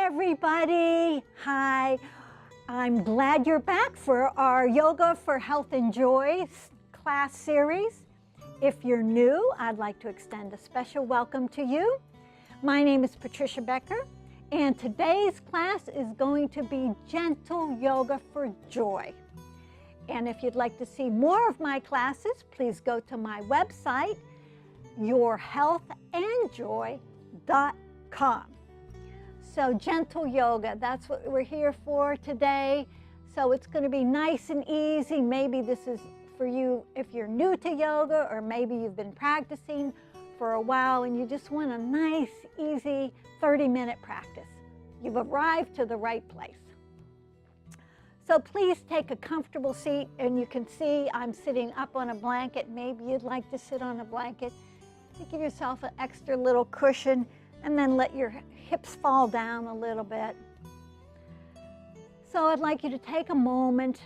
everybody. Hi. I'm glad you're back for our Yoga for Health and Joy class series. If you're new, I'd like to extend a special welcome to you. My name is Patricia Becker, and today's class is going to be Gentle Yoga for Joy. And if you'd like to see more of my classes, please go to my website, yourhealthandjoy.com. So gentle yoga, that's what we're here for today. So it's going to be nice and easy. Maybe this is for you if you're new to yoga, or maybe you've been practicing for a while and you just want a nice, easy 30-minute practice. You've arrived to the right place. So please take a comfortable seat, and you can see I'm sitting up on a blanket. Maybe you'd like to sit on a blanket to give yourself an extra little cushion, and then let your hips fall down a little bit. So I'd like you to take a moment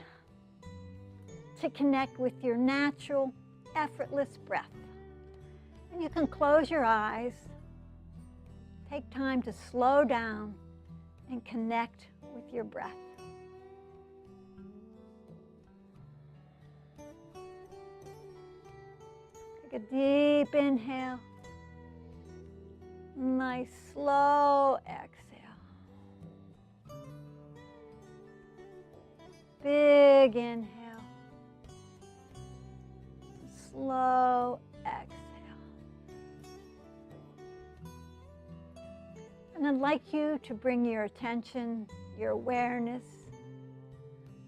to connect with your natural, effortless breath. And you can close your eyes, take time to slow down and connect with your breath. Take a deep inhale. Nice slow exhale. Big inhale. Slow exhale. And I'd like you to bring your attention, your awareness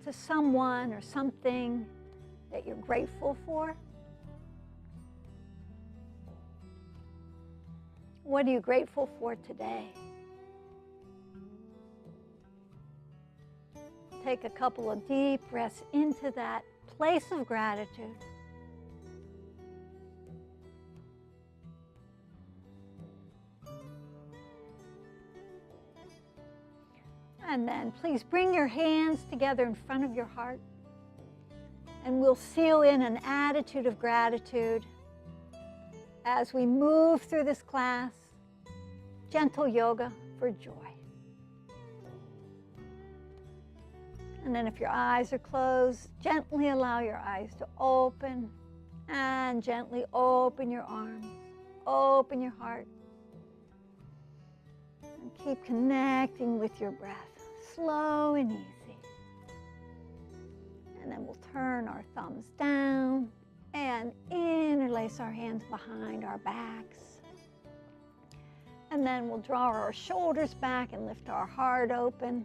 to someone or something that you're grateful for. What are you grateful for today? Take a couple of deep breaths into that place of gratitude. And then please bring your hands together in front of your heart, and we'll seal in an attitude of gratitude as we move through this class, Gentle Yoga for Joy. And then if your eyes are closed, gently allow your eyes to open, and gently open your arms, open your heart, and keep connecting with your breath, slow and easy. And then we'll turn our thumbs down and interlace our hands behind our backs. And then we'll draw our shoulders back and lift our heart open.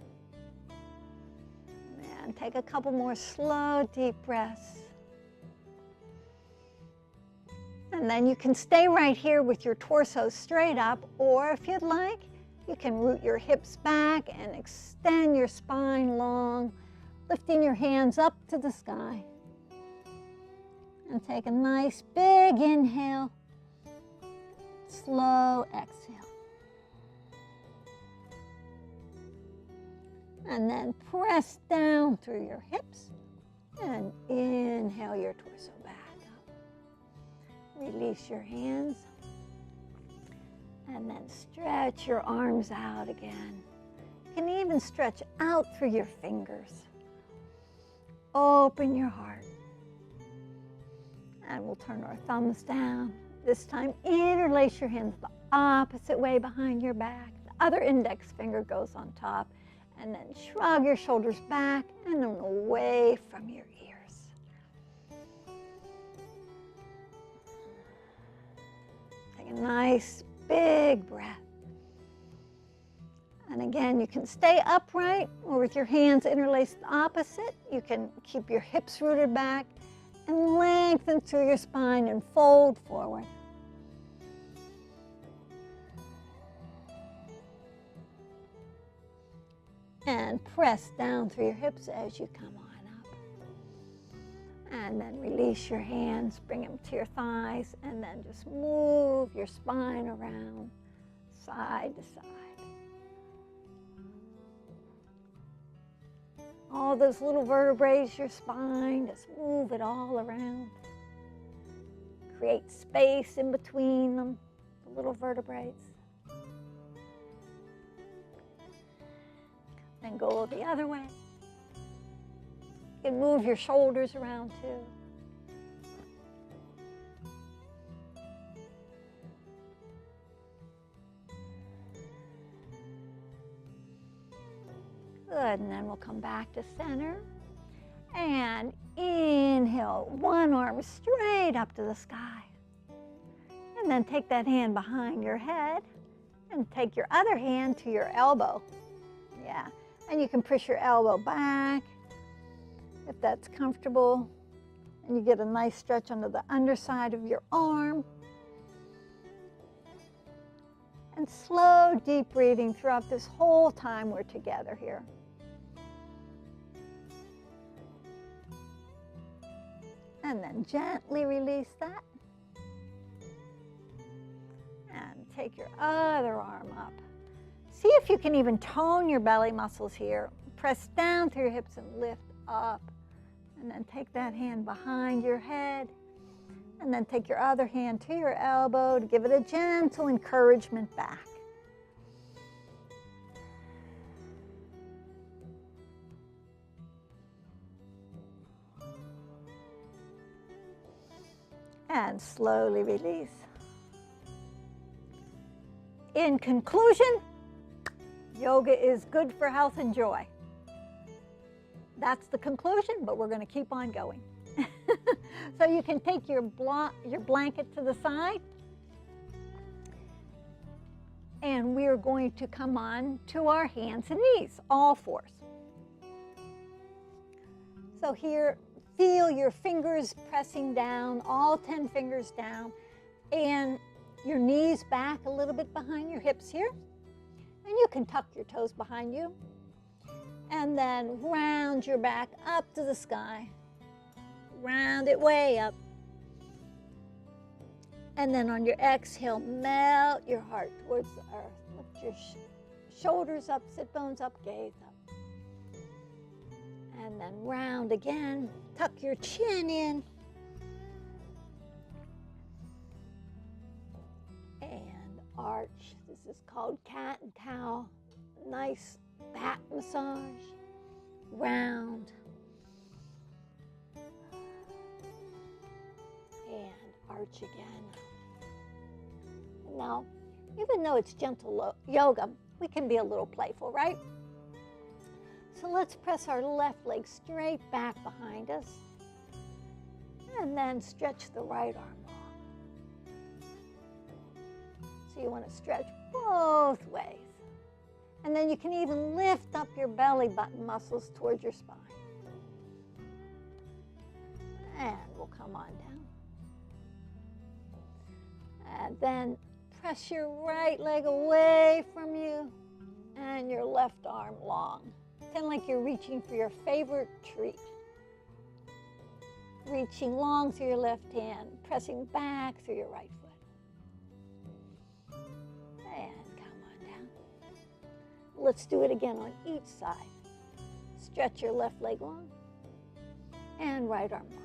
And take a couple more slow, deep breaths. And then you can stay right here with your torso straight up, or if you'd like, you can root your hips back and extend your spine long, lifting your hands up to the sky. And take a nice big inhale, slow exhale. And then press down through your hips and inhale your torso back up. Release your hands and then stretch your arms out again. You can even stretch out through your fingers. Open your heart. And we'll turn our thumbs down. This time, interlace your hands the opposite way behind your back. The other index finger goes on top. And then shrug your shoulders back and then away from your ears. Take a nice big breath. And again, you can stay upright, or with your hands interlaced the opposite. You can keep your hips rooted back and lengthen through your spine and fold forward. And press down through your hips as you come on up. And then release your hands, bring them to your thighs, and then just move your spine around side to side. All those little vertebrae, your spine, just move it all around. Create space in between them, the little vertebrae. and go the other way. You can move your shoulders around too. Good, and then we'll come back to center. And inhale, one arm straight up to the sky. And then take that hand behind your head and take your other hand to your elbow. Yeah, and you can push your elbow back if that's comfortable. And you get a nice stretch under the underside of your arm. And slow, deep breathing throughout this whole time we're together here. And then gently release that. And take your other arm up. See if you can even tone your belly muscles here. Press down through your hips and lift up. And then take that hand behind your head. And then take your other hand to your elbow to give it a gentle encouragement back. And slowly release. In conclusion, yoga is good for health and joy. That's the conclusion, but we're going to keep on going. So you can take your blanket to the side, and we are going to come on to our hands and knees, all fours. So here, feel your fingers pressing down, all 10 fingers down, and your knees back a little bit behind your hips here. And you can tuck your toes behind you. And then round your back up to the sky. Round it way up. And then on your exhale, melt your heart towards the earth. Lift your shoulders up, sit bones up, gaze up. And then round again. Tuck your chin in. And arch. This is called cat and cow. Nice back massage. Round. And arch again. Now, even though it's gentle yoga, we can be a little playful, right? So let's press our left leg straight back behind us. And then stretch the right arm long. So you want to stretch both ways. And then you can even lift up your belly button muscles towards your spine. And we'll come on down. And then press your right leg away from you and your left arm long. Kind of like you're reaching for your favorite treat. Reaching long through your left hand, pressing back through your right foot. And come on down. Let's do it again on each side. Stretch your left leg long and right arm long.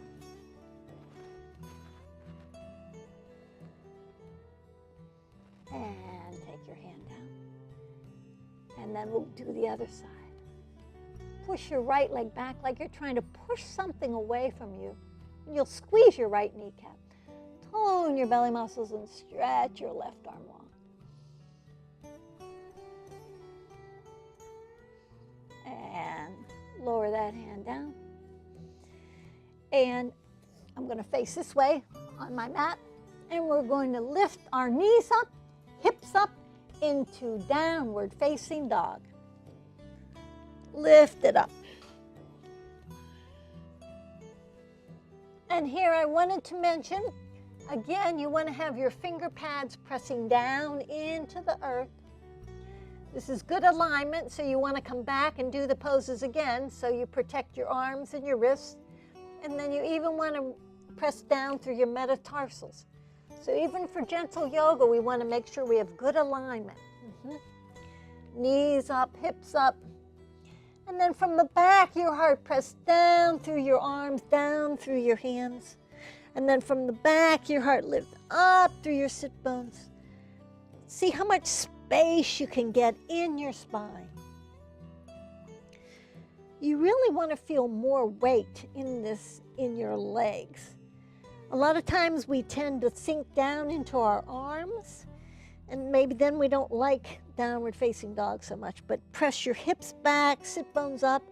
And take your hand down. And then we'll do the other side. Push your right leg back like you're trying to push something away from you. And you'll squeeze your right kneecap. Tone your belly muscles and stretch your left arm long. And lower that hand down. And I'm going to face this way on my mat. And we're going to lift our knees up, hips up into downward facing dog. Lift it up. And here I wanted to mention, again, you want to have your finger pads pressing down into the earth. This is good alignment, so you want to come back and do the poses again so you protect your arms and your wrists. And then you even want to press down through your metatarsals. So even for gentle yoga, we want to make sure we have good alignment. Knees up, hips up. And then from the back of your heart, press down through your arms, down through your hands. And then from the back of your heart, lift up through your sit bones. See how much space you can get in your spine. you really want to feel more weight in your legs. A lot of times we tend to sink down into our arms, and maybe then we don't like downward facing dog so much, but press your hips back, sit bones up,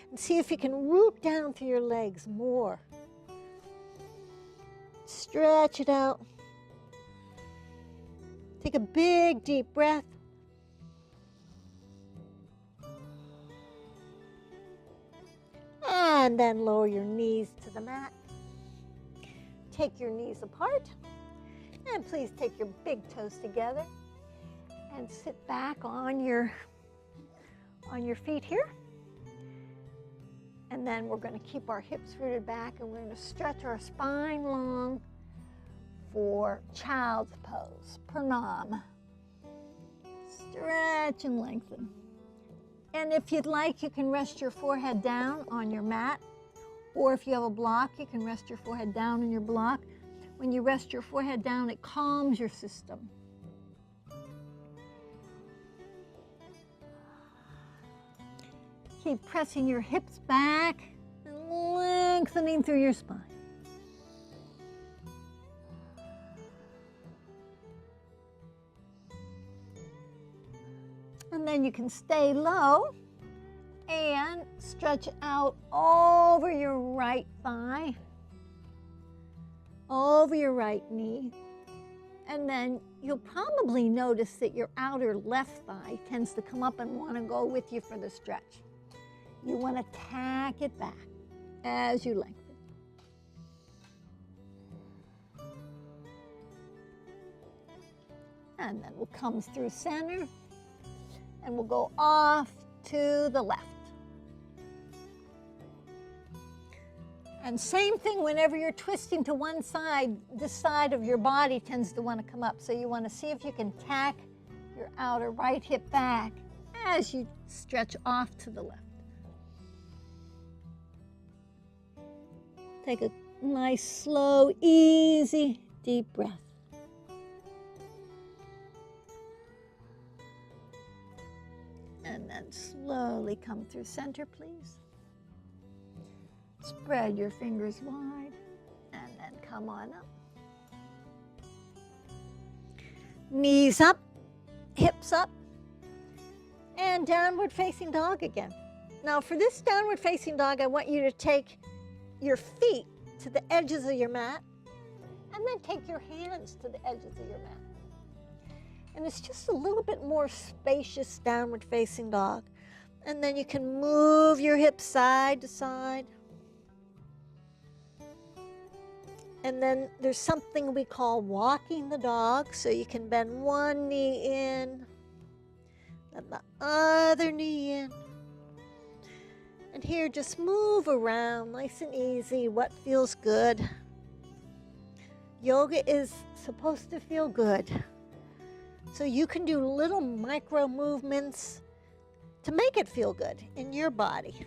and see if you can root down through your legs more. Stretch it out. Take a big, deep breath. And then lower your knees to the mat. Take your knees apart. And please take your big toes together and sit back on your feet here. And then we're going to keep our hips rooted back, and we're going to stretch our spine long for child's pose, pranam. Stretch and lengthen. And if you'd like, you can rest your forehead down on your mat, or if you have a block, you can rest your forehead down on your block. When you rest your forehead down, it calms your system. Keep pressing your hips back and lengthening through your spine. And then you can stay low and stretch out over your right thigh, over your right knee. And then you'll probably notice that your outer left thigh tends to come up and want to go with you for the stretch. You want to tack it back as you lengthen. And then we'll come through center, and we'll go off to the left. And same thing whenever you're twisting to one side, this side of your body tends to want to come up. So you want to see if you can tack your outer right hip back as you stretch off to the left. Take a nice, slow, easy, deep breath. And then slowly come through center, please. Spread your fingers wide, and then come on up. Knees up, hips up, and downward facing dog again. Now for this downward facing dog, I want you to take your feet to the edges of your mat, and then take your hands to the edges of your mat. And it's just a little bit more spacious downward facing dog. And then you can move your hips side to side. And then there's something we call walking the dog. So you can bend one knee in, then the other knee in. And here, just move around nice and easy, what feels good. Yoga is supposed to feel good. So you can do little micro movements to make it feel good in your body.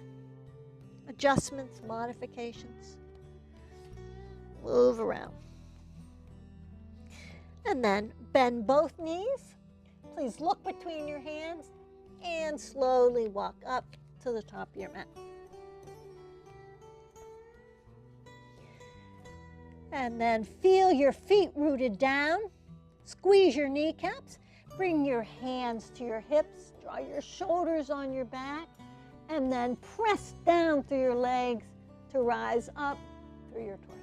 Adjustments, modifications. Move around. And then bend both knees. Please look between your hands and slowly walk up to the top of your mat. And then feel your feet rooted down. Squeeze your kneecaps. Bring your hands to your hips. Draw your shoulders on your back. And then press down through your legs to rise up through your torso.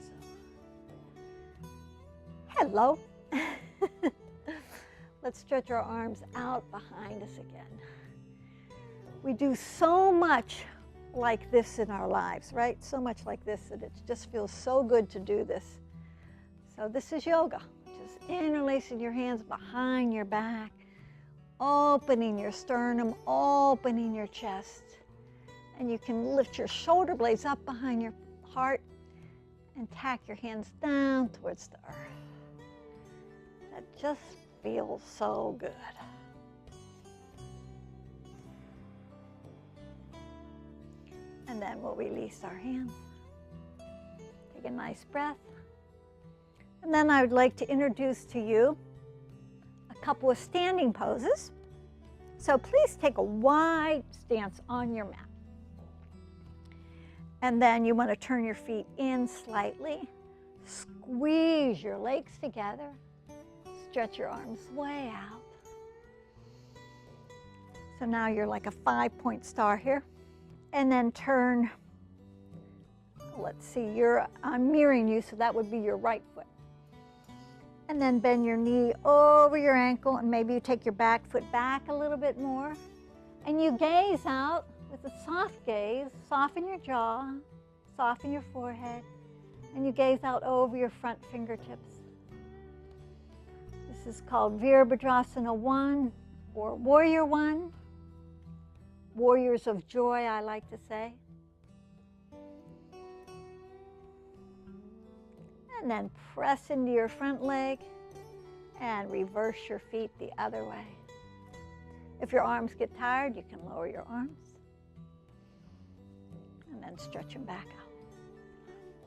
Hello. Let's stretch our arms out behind us again. We do so much like this in our lives, right? So much like this that it just feels so good to do this. So this is yoga. Just interlacing your hands behind your back, opening your sternum, opening your chest. And you can lift your shoulder blades up behind your heart and tack your hands down towards the earth. That just feels so good. And then we'll release our hands. Take a nice breath. And then I would like to introduce to you a couple of standing poses. So please take a wide stance on your mat. And then you want to turn your feet in slightly. Squeeze your legs together. Stretch your arms way out. So now you're like a 5-point star here. And then turn, let's see, I'm mirroring you, so that would be your right foot. And then bend your knee over your ankle, and maybe you take your back foot back a little bit more. And you gaze out with a soft gaze. Soften your jaw, soften your forehead, and you gaze out over your front fingertips. This is called Virabhadrasana 1 or Warrior 1. Warriors of joy, I like to say. And then press into your front leg and reverse your feet the other way. If your arms get tired, you can lower your arms and then stretch them back out.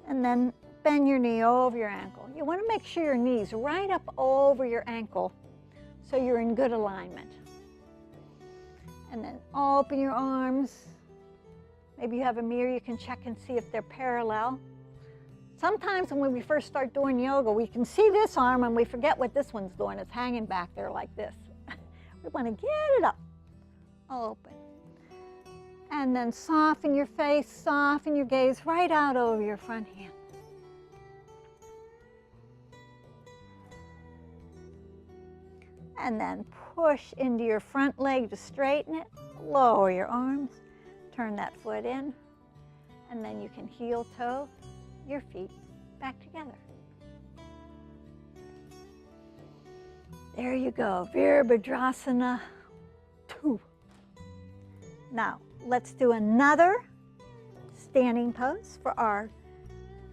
And then bend your knee over your ankle. You want to make sure your knee's right up over your ankle so you're in good alignment. And then open your arms. Maybe you have a mirror, you can check and see if they're parallel. Sometimes when we first start doing yoga, we can see this arm and we forget what this one's doing. It's hanging back there like this. We want to get it up, open. And then soften your face, soften your gaze right out over your front hand. And then push into your front leg to straighten it. Lower your arms, turn that foot in, and then you can heel toe your feet back together. There you go, Virabhadrasana 2. Now, let's do another standing pose for our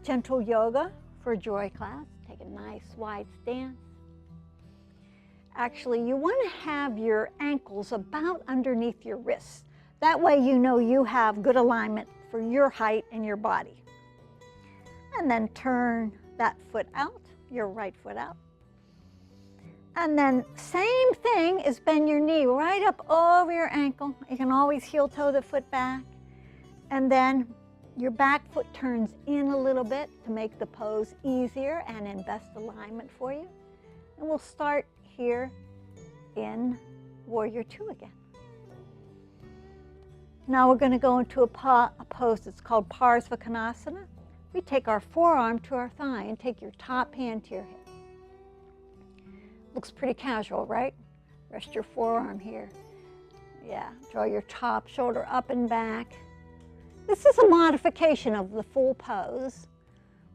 gentle yoga for joy class. Take a nice wide stance. Actually, you want to have your ankles about underneath your wrists. That way you know you have good alignment for your height and your body. And then turn that foot out, your right foot out. And then same thing is bend your knee right up over your ankle. You can always heel toe the foot back. And then your back foot turns in a little bit to make the pose easier and in best alignment for you. And we'll start here in Warrior 2 again. Now we're going to go into a pose that's called Parsvakonasana. We take our forearm to our thigh and take your top hand to your hip. Looks pretty casual, right? Rest your forearm here. Yeah, draw your top shoulder up and back. This is a modification of the full pose.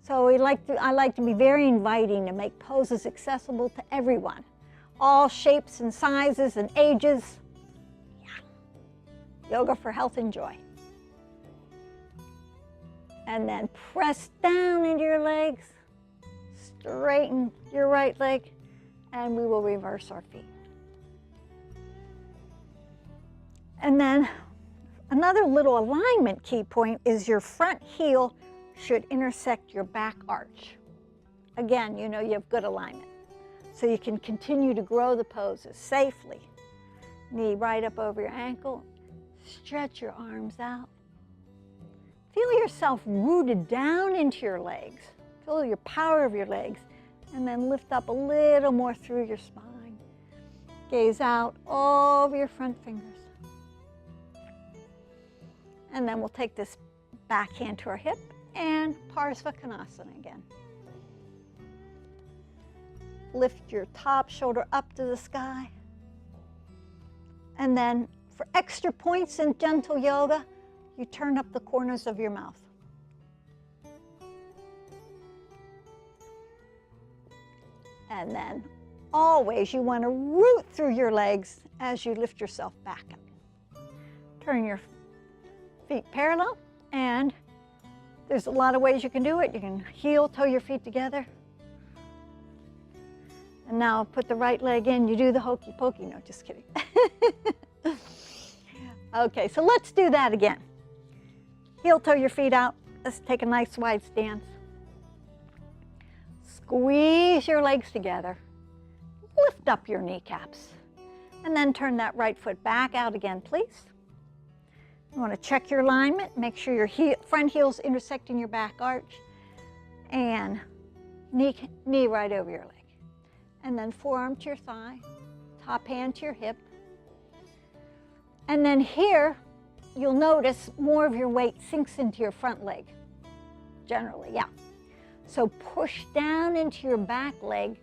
So I like to be very inviting to make poses accessible to everyone. All shapes and sizes and ages. Yeah. Yoga for health and joy. And then press down into your legs. Straighten your right leg. And we will reverse our feet. And then another little alignment key point is your front heel should intersect your back arch. Again, you know you have good alignment. So you can continue to grow the poses safely. Knee right up over your ankle. Stretch your arms out. Feel yourself rooted down into your legs. Feel your power of your legs. And then lift up a little more through your spine. Gaze out over your front fingers. And then we'll take this back hand to our hip and Parsvakonasana again. Lift your top shoulder up to the sky. And then for extra points in gentle yoga, you turn up the corners of your mouth. And then always you want to root through your legs as you lift yourself back up. Turn your feet parallel, and there's a lot of ways you can do it. You can heel toe your feet together. And now put the right leg in. You do the hokey pokey. No, just kidding. Okay, so let's do that again. Heel toe your feet out. Let's take a nice wide stance. Squeeze your legs together. Lift up your kneecaps. And then turn that right foot back out again, please. You want to check your alignment, make sure your front heel's intersecting your back arch, and knee right over your leg. And then forearm to your thigh, top hand to your hip. And then here, you'll notice more of your weight sinks into your front leg, generally, yeah. So push down into your back leg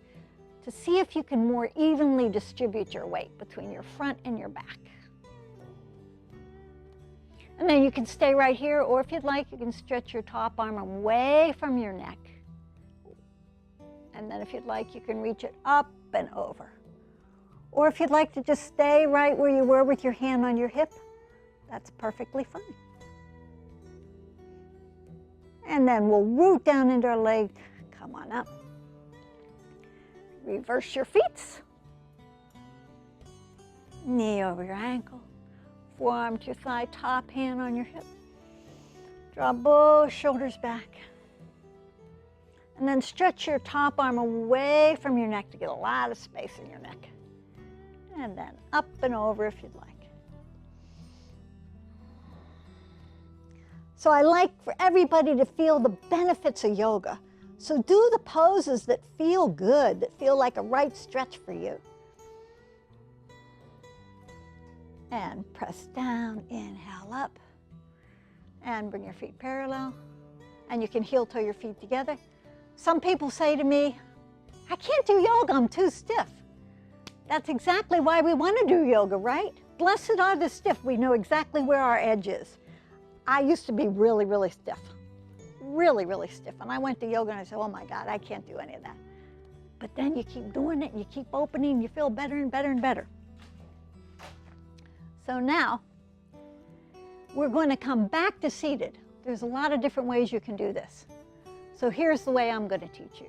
to see if you can more evenly distribute your weight between your front and your back. And then you can stay right here, or if you'd like, you can stretch your top arm away from your neck. And then if you'd like, you can reach it up and over. Or if you'd like to just stay right where you were with your hand on your hip, that's perfectly fine. And then we'll root down into our leg. Come on up. Reverse your feet. Knee over your ankle. Forearm to your thigh, top hand on your hip. Draw both shoulders back. And then stretch your top arm away from your neck to get a lot of space in your neck. And then up and over if you'd like. So I like for everybody to feel the benefits of yoga. So do the poses that feel good, that feel like a right stretch for you. And press down, inhale up. And bring your feet parallel. And you can heel toe your feet together. Some people say to me, I can't do yoga, I'm too stiff. That's exactly why we want to do yoga, right? Blessed are the stiff. We know exactly where our edge is. I used to be really, really stiff. Really, really stiff. And I went to yoga and I said, oh my God, I can't do any of that. But then you keep doing it and you keep opening and you feel better and better and better. So now, we're going to come back to seated. There's a lot of different ways you can do this. So here's the way I'm going to teach you.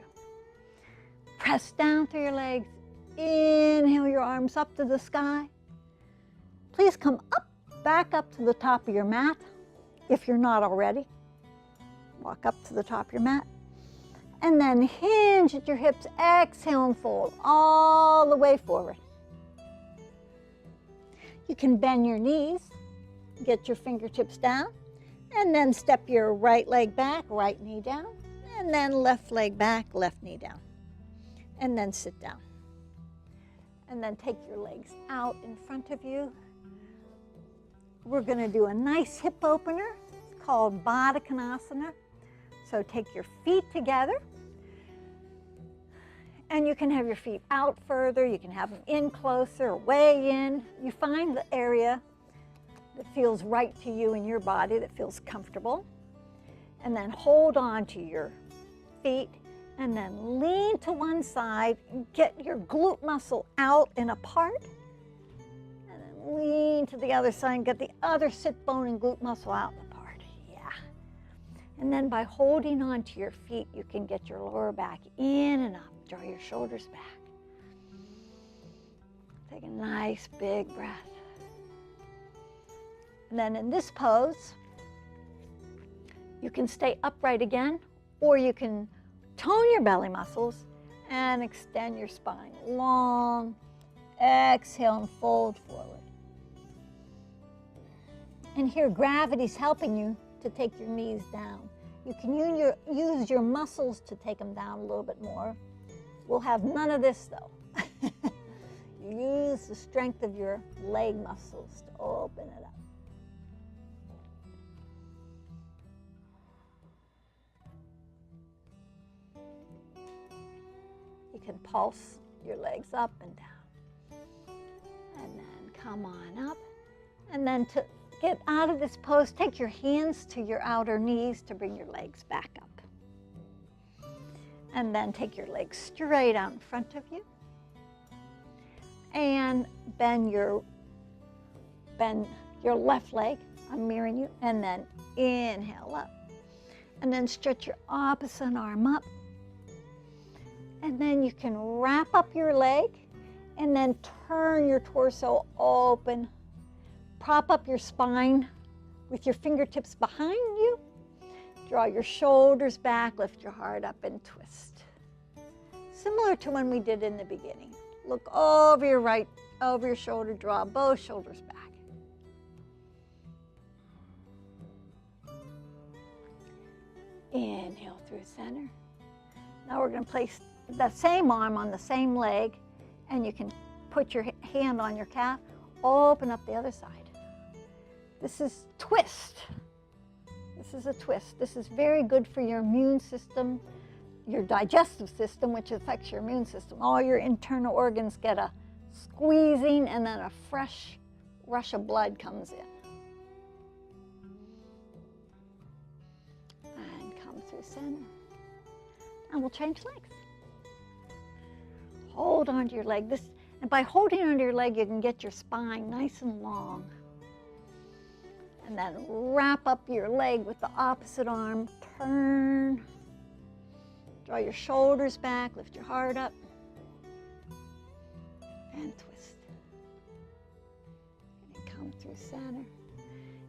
Press down through your legs. Inhale your arms up to the sky. Please come up, back up to the top of your mat, if you're not already. Walk up to the top of your mat. And then hinge at your hips, exhale and fold all the way forward. You can bend your knees, get your fingertips down, and then step your right leg back, right knee down, and then left leg back, left knee down. And then sit down. And then take your legs out in front of you. We're going to do a nice hip opener. It's called Baddha Konasana. So take your feet together. And you can have your feet out further. You can have them in closer, way in. You find the area that feels right to you in your body, that feels comfortable. And then hold on to your feet. And then lean to one side and get your glute muscle out and apart. And then lean to the other side and get the other sit bone and glute muscle out and apart. Yeah. And then by holding on to your feet, you can get your lower back in and up. Draw your shoulders back. Take a nice big breath. And then in this pose, you can stay upright again, or you can tone your belly muscles and extend your spine. Long, exhale and fold forward. And here gravity's helping you to take your knees down. You can use your muscles to take them down a little bit more. We'll have none of this though. You use the strength of your leg muscles to open it up. You can pulse your legs up and down. And then come on up. And then to get out of this pose, take your hands to your outer knees to bring your legs back up. And then take your legs straight out in front of you. And bend your left leg. I'm mirroring you. And then inhale up. And then stretch your opposite arm up. And then you can wrap up your leg and then turn your torso open. Prop up your spine with your fingertips behind you. Draw your shoulders back, lift your heart up and twist. Similar to when we did in the beginning. Look over your shoulder, draw both shoulders back. Inhale through center. Now we're going to place the same arm on the same leg, and you can put your hand on your calf, open up the other side. This is twist. This is a twist. This is very good for your immune system, your digestive system, which affects your immune system. All your internal organs get a squeezing, and then a fresh rush of blood comes in. And come through center. And we'll change legs. Hold onto your leg. And by holding onto your leg, you can get your spine nice and long. And then wrap up your leg with the opposite arm. Turn. Draw your shoulders back. Lift your heart up. And twist. And come through center.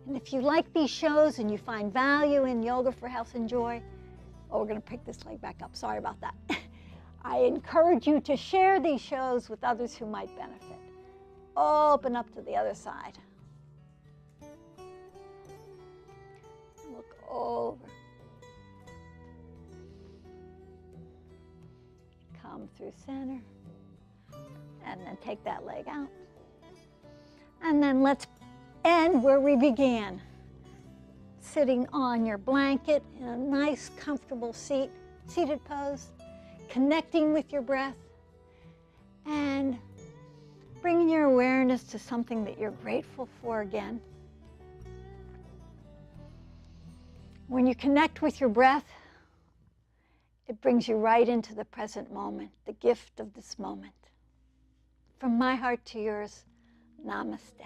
And if you like these shows and you find value in Yoga for Health and Joy, oh, we're going to pick this leg back up. Sorry about that. I encourage you to share these shows with others who might benefit. Open up to the other side. Look over. Come through center. And then take that leg out. And then let's end where we began. Sitting on your blanket in a nice, comfortable seated pose, connecting with your breath, and bringing your awareness to something that you're grateful for again. When you connect with your breath, it brings you right into the present moment, the gift of this moment. From my heart to yours, namaste.